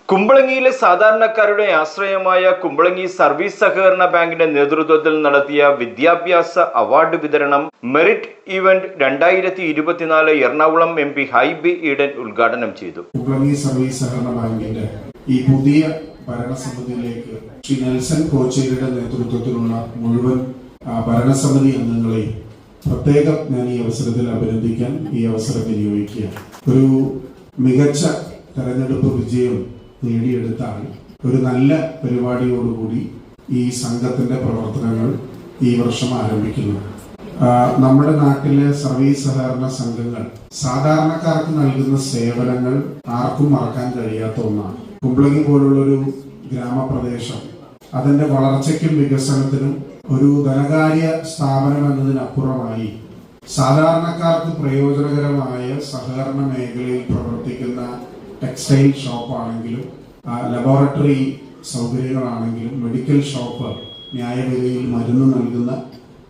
കുമ്പളങ്ങിയിലെ സാധാരണക്കാരുടെ ആശ്രയമായ കുമ്പളങ്ങി സർവീസ് സഹകരണ ബാങ്കിന്റെ നേതൃത്വത്തിൽ നടത്തിയ വിദ്യാഭ്യാസ അവാർഡ് വിതരണം merit event 2024 Ernakulam MP Hibi Eden ഉദ്ഘാടനം ചെയ്തു. കുമ്പളങ്ങി സർവീസ് സഹകരണ ബാങ്കിന്റെ ഈ പുതിയ ഭരണസമിതിയിലേക്ക് ശ്രീ നെൽസൺ കോച്ചേരിയുടെ നേതൃത്വത്തിലുള്ള മുഴുവൻ ഭരണസമിതി അംഗങ്ങളെയും പ്രത്യേകം ഞാൻ ഈ അവസരത്തിൽ അഭിനന്ദിക്കാൻ ഈ അവസരം വിനിയോഗിക്കുക. ഒരു മികച്ച തെരഞ്ഞെടുപ്പ് വിജയം നേടിയെടുത്താണ് ഒരു നല്ല പരിപാടിയോടുകൂടി ഈ സംഘത്തിന്റെ പ്രവർത്തനങ്ങൾ ഈ വർഷം ആരംഭിക്കുന്നു. നമ്മുടെ നാട്ടിലെ സർവീസ് സഹകരണ സംഘങ്ങൾ സാധാരണക്കാർക്ക് നൽകുന്ന സേവനങ്ങൾ ആർക്കും മറക്കാൻ കഴിയാത്ത ഒന്നാണ്. കുമ്പളങ്ങി പോലുള്ളൊരു ഗ്രാമപ്രദേശം അതിന്റെ വളർച്ചയ്ക്കും വികസനത്തിനും ഒരു ധനകാര്യ സ്ഥാപനം എന്നതിനപ്പുറമായി സാധാരണക്കാർക്ക് പ്രയോജനകരമായ സഹകരണ മേഖലയിൽ പ്രവർത്തിക്കുന്ന ടെക്സ്റ്റൈൽ ഷോപ്പ് ആണെങ്കിലും ലബോറട്ടറി സൗകര്യങ്ങളാണെങ്കിലും മെഡിക്കൽ ഷോപ്പ്, ന്യായവിലയിൽ മരുന്ന് നൽകുന്ന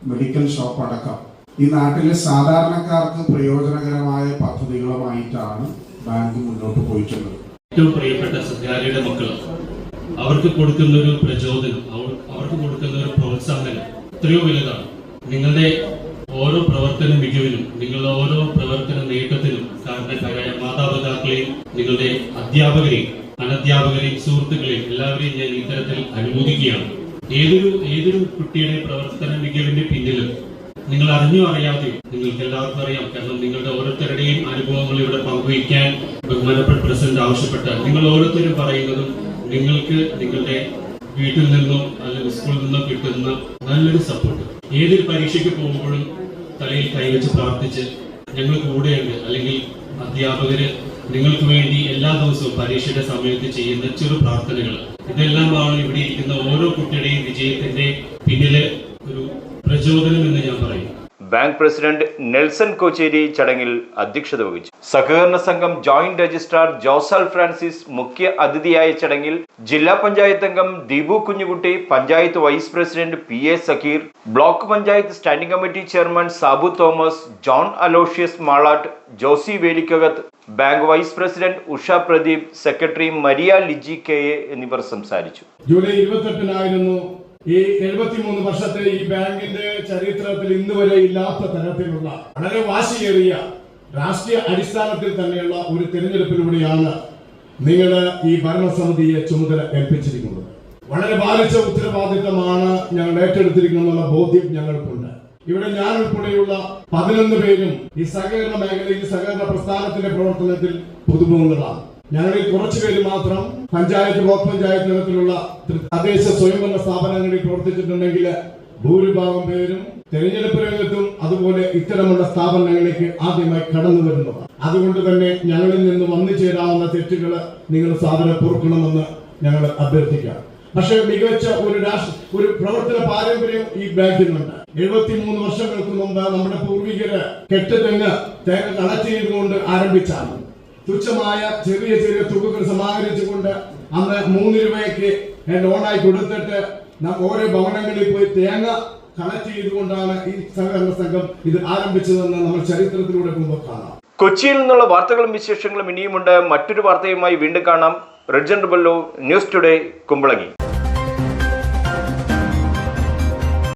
മെഡിക്കൽ ഷോപ്പ് അടക്കം ഈ നാട്ടിലെ സാധാരണക്കാർക്ക് പ്രയോജനകരമായ പദ്ധതികളുമായിട്ടാണ് ബാങ്ക് മുന്നോട്ട് പോയിട്ടുള്ളത്. ഏറ്റവും പ്രിയപ്പെട്ട സഹകാരിയുടെ മക്കൾ അവർക്ക് കൊടുക്കുന്ന ഒരു പ്രചോദനം, അവർക്ക് കൊടുക്കുന്ന ഒരു പ്രോത്സാഹനം എത്രയോ വലുതാണ്. നിങ്ങളുടെ ഓരോ പ്രവർത്തന മികവിനും, നിങ്ങളുടെ ഓരോ പ്രവർത്തന നേട്ടത്തിനും കാരണക്കാരായ മാതാപിതാക്കളെയും, നിങ്ങളുടെ അധ്യാപകരെയും അനധ്യാപകരെയും സുഹൃത്തുക്കളെയും എല്ലാവരെയും ഞാൻ ഇത്തരത്തിൽ അനുമോദിക്കുകയാണ്. ഏതൊരു കുട്ടിയുടെ പ്രവർത്തന മികവിന്റെ പിന്നിലും നിങ്ങൾ അറിഞ്ഞോ അറിയാതെയോ നിങ്ങൾക്ക് എല്ലാവർക്കും അറിയാം. കാരണം നിങ്ങളുടെ ഓരോരുത്തരുടെയും അനുഭവങ്ങൾ ഇവിടെ പങ്കുവയ്ക്കാൻ ബഹുമാനപ്പെട്ട പ്രസിഡന്റ് ആവശ്യപ്പെട്ടാൽ നിങ്ങൾ ഓരോരുത്തരും പറയുന്നതും നിങ്ങൾക്ക് നിങ്ങളുടെ വീട്ടിൽ നിന്നോ അല്ലെങ്കിൽ സ്കൂളിൽ നിന്നോ കിട്ടുന്ന നല്ലൊരു സപ്പോർട്ട്. ഏതൊരു പരീക്ഷയ്ക്ക് പോകുമ്പോഴും തലയിൽ കൈവച്ച് പ്രാർത്ഥിച്ച് ഞങ്ങൾ കൂടെയുണ്ട്, അല്ലെങ്കിൽ അധ്യാപകര് നിങ്ങൾക്ക് വേണ്ടി എല്ലാ ദിവസവും പരീക്ഷയുടെ സമയത്ത് ചെയ്യുന്ന ചെറു പ്രാർത്ഥനകൾ, ഇതെല്ലാമാണ് ഇവിടെ ഇരിക്കുന്ന ഓരോ കുട്ടിയുടെയും വിജയത്തിന്റെ പിന്നിലെ ഒരു പ്രചോദനം എന്ന് ഞാൻ പറയും. ബാങ്ക് പ്രസിഡന്റ് നെൽസൺ കോച്ചേരി ചടങ്ങിൽ അധ്യക്ഷത വഹിച്ചു. സഹകരണ സംഘം ജോയിന്റ് രജിസ്ട്രാർ ജോസൽ ഫ്രാൻസിസ് മുഖ്യ അതിഥിയായ ചടങ്ങിൽ ജില്ലാ പഞ്ചായത്ത് അംഗം Deepu Kunjukutty, panchayat vice president PA Zakir, block panchayat standing committee chairman Sabu Thomas, John Aloysius Malattu, Josy Velikkakathu, bank vice president Usha Pradeep, secretary Maria Liji KA എന്നിവർ സംസാരിച്ചു. ജൂലൈ 28-നായിരുന്നു ഈ 73 വർഷത്തെ ഈ ബാങ്കിന്റെ ചരിത്രത്തിൽ ഇന്ന് വരെ ഇല്ലാത്ത തരത്തിലുള്ള വളരെ വാശിയേറിയ രാഷ്ട്രീയ അടിസ്ഥാനത്തിൽ തന്നെയുള്ള ഒരു തിരഞ്ഞെടുപ്പിലൂടെയാണ് നിങ്ങൾ ഈ ഭരണസമിതിയെ ചുമതല ഏൽപ്പിച്ചിരിക്കുന്നത്. വളരെ ഭാരിച്ച ഉത്തരവാദിത്തമാണ് ഞങ്ങൾ ഏറ്റെടുത്തിരിക്കുന്നുള്ള ബോധ്യം ഞങ്ങൾക്കുണ്ട്. ഇവിടെ ഞാൻ ഉൾപ്പെടെയുള്ള 11 പേരും ഈ സഹകരണ മേഖലയിൽ സഹകരണ പ്രസ്ഥാനത്തിന്റെ പ്രവർത്തനത്തിൽ പുതുമുഖങ്ങളാണ്. ഞങ്ങളിൽ കുറച്ചുപേര് മാത്രം പഞ്ചായത്ത്, ബ്ലോക്ക് പഞ്ചായത്ത് തലത്തിലുള്ള തദ്ദേശ സ്വയംഭരണ സ്ഥാപനങ്ങളിൽ പ്രവർത്തിച്ചിട്ടുണ്ടെങ്കിൽ ഭൂരിഭാഗം പേരും തെരഞ്ഞെടുപ്പ് രംഗത്തും അതുപോലെ ഇത്തരമുള്ള സ്ഥാപനങ്ങളിലേക്ക് ആദ്യമായി കടന്നു വരുന്നതാണ്. അതുകൊണ്ട് തന്നെ ഞങ്ങളിൽ നിന്ന് വന്നു ചേരാവുന്ന തെറ്റുകൾ നിങ്ങൾ സാധനം പൊറുക്കണമെന്ന് ഞങ്ങൾ അഭ്യർത്ഥിക്കാം. പക്ഷേ മികച്ച ഒരു പ്രവർത്തന പാരമ്പര്യം ഈ ബാങ്കിനുണ്ട്. 73 വർഷങ്ങൾക്ക് മുമ്പ് നമ്മുടെ പൂർവികര് കെട്ടുതെങ്ങ് തേങ്ങ കളക്ട് ചെയ്തുകൊണ്ട് ആരംഭിച്ചാണ്. തുച്ഛമായ ചെറിയ തുകകൾ സമാഹരിച്ചുകൊണ്ട് അന്ന് 3 രൂപയ്ക്ക് ലോണായി കൊടുത്തിട്ട് ഓരോ ഭവനങ്ങളിൽ പോയി തേങ്ങ കളക്ട് ചെയ്തുകൊണ്ടാണ് ഈ സഹകരണ സംഘം ഇത് ആരംഭിച്ചതെന്ന് നമ്മൾ ചരിത്രത്തിലൂടെ കാണാം. കൊച്ചിയിൽ നിന്നുള്ള വാർത്തകളും വിശേഷങ്ങളും ഇനിയുമുണ്ട്. മറ്റൊരു വാർത്തയുമായി വീണ്ടും കാണാം. Red general news today Kumbalangi.